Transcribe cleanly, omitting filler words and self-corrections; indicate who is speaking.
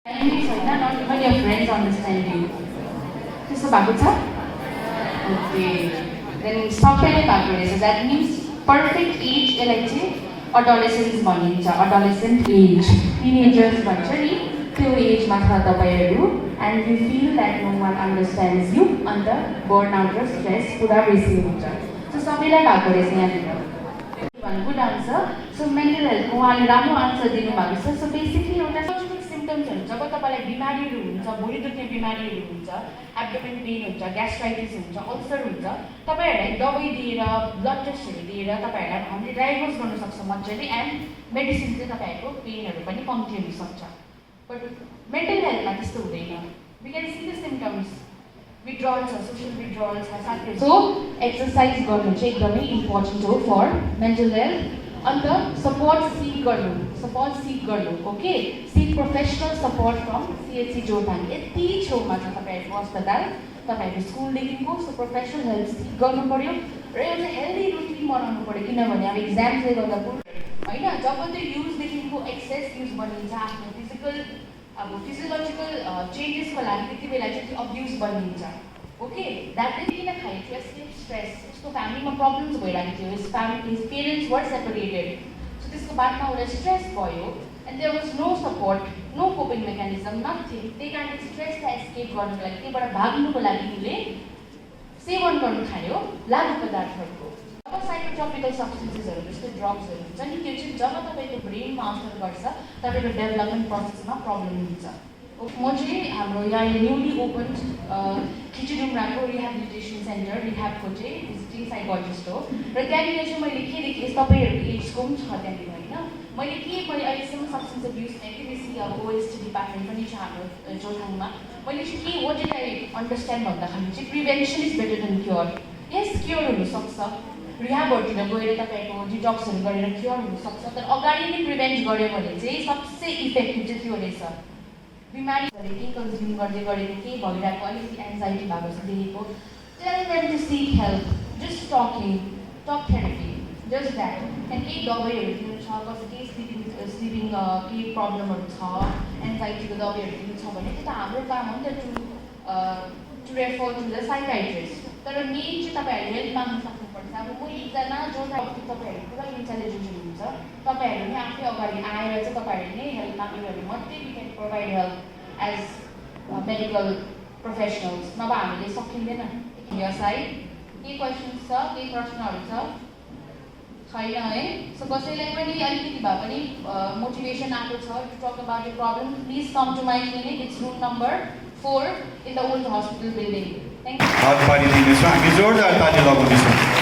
Speaker 1: enemies होइन, not even your friends understand you. त्यस्तो भएको छ? Okay. Then सबैले भएको रहेछ. That means perfect age यसलाई चाहिँ adolescence भनिन्छ. Adolescent age. Teenagers भन्छ नि, त्यो एजमा छ तपाईहरु and you feel that no one understands you अन्त burnout र stress पुरा बेसी हुन्छ. So सबैलाई भएको रहेछ यहाँनिर. Good answer. So mental health उहाँले राम्रो आन्सर दिनुभएको छ. So basically एउटा सिम्पटम्सहरु जब तपाईलाई बिमारीहरु हुन्छ, भुँडी दुख्ने बिमारीहरु हुन्छ, एब्डोमेन पेन हुन्छ, ग्यास्ट्राइटिस हुन्छ, अल्सर हुन्छ, तपाईहरुलाई दबाई दिएर ब्लड टेस्टहरु दिएर तपाईहरुलाई हामीले डायग्नोज गर्न सक्छौं मजाले एन्ड मेडिसिन चाहिँ तपाईहरुको पेनहरु पनि कम्ती हुन सक्छ. बट मेन्टल हेल्थमा त्यस्तो हुँदैन. We can see the symptoms. Withdrawals, social withdrawals, so exercise गर्नु चाहिँ एकदमै इम्पोर्टेन्ट हो फर मेन्टल हेल्थ. अन्त सपोर्ट सिक गर्नु, okay, sick professional support from CHC Jorethang. यति छेउमा छ तपाईहरुको अस्पताल, तपाईहरुको स्कुलदेखिको. सो प्रोफेसनल हेल्प सिक गर्नु पर्यो र एउटा हेल्दी रुटिन बनाउनु पर्यो. किनभने अब एक्जाम्सले गर्दा होइन, जब त्यो युजदेखिको एक्सेस युज बनिन्छ आफ्नो फिजियोलोजिकल चेन्जेसको लागि त्यति बेला चाहिँ त्यो अब्युज बनिन्छ. ओके, द्याट इज किन खायो थियो एस्केप स्ट्रेस. उसको फ्यामिलीमा प्रब्लम्स भइरहेको थियो. His parents were separated. So त्यसको बादमा उसलाई स्ट्रेस भयो and there was no support, no coping mechanism, nothing. त्यही कारण स्ट्रेसलाई एस्केप गर्नुको लागि, त्यहीबाट भाग्नुको लागि उसले सेवन गर्नु थाल्यो लागु पदार्थहरूको. अब साइकोट्रोपिकल सब्सटेन्सेसहरू जस्तै ड्रग्सहरू हुन्छ नि, त्यो चाहिँ जब तपाईँको ब्रेनमा असर गर्छ तपाईँको डेभलपमेन्ट प्रोसेसमा प्रब्लम हुन्छ. म चाहिँ हाम्रो यहाँ न्युली ओपन खिचडुम्राको रिहेबिलिटेसन सेन्टर रिह्याबको चाहिँ भिजिटिङ साइकोलोजिस्ट हो. र त्यहाँनिर चाहिँ मैले के देखेँ, तपाईँहरूको एजको पनि छ त्यहाँनिर होइन. मैले अहिलेसम्म सब्सटेन्स एब्युज यति बेसी अब ओएसटी डिपार्टमेन्ट पनि छ हाम्रो जोरथाङमा. मैले चाहिँ के वाट डिड आई अन्डरस्ट्यान्ड भन्दाखेरि चाहिँ prevention is better than cure. Yes cure हुनसक्छ, रिह्याबहरूतिर गएर तपाईँको डिटक्सहरू गरेर क्योर हुनसक्छ, तर अगाडि नै प्रिभेन्ट गऱ्यो भने चाहिँ सबसे इफेक्टिभ चाहिँ त्यो रहेछ. बिमारीहरूले केही कन्ज्युम गर्दै गरेको केही भइरहेको अलिकति एन्जाइटी भएको छ देखेको, tell them to seek help. Just talk therapy, just that. त्यहाँ केही दबाईहरू दिनु छ, केही स्लिपिङ केही प्रब्लमहरू छ, एन्जाइटीको दबाईहरू दिनु छ भने त्यो त हाम्रो काम हो नि त to refer to the psychiatrist. तर मेन चाहिँ तपाईँहरूले हेल्प माग्नु सक्नुपर्छ. अब म एकजना जो तपाईँहरू पुरा इन्टेलिजेन्ट हुनुहुन्छ, तपाईँहरू नै आफै अगाडि आएर चाहिँ तपाईँहरूले नै हेल्प माग्नु भने मात्रै we can provide help as medical professionals. नभए हामीले सकिँदैन. साइड केही क्वेसन्स छ, केही प्रश्नहरू छ छैन है? सो कसैलाई पनि अलिकति भए पनि मोटिभेसन आएको छ to talk about your problem, please come to my clinic. It's room number 4 in the old hospital building. Thank you.
Speaker 2: हात पारिदिनेछौँ हामी, जोरदार ताली लगाउनेछौँ.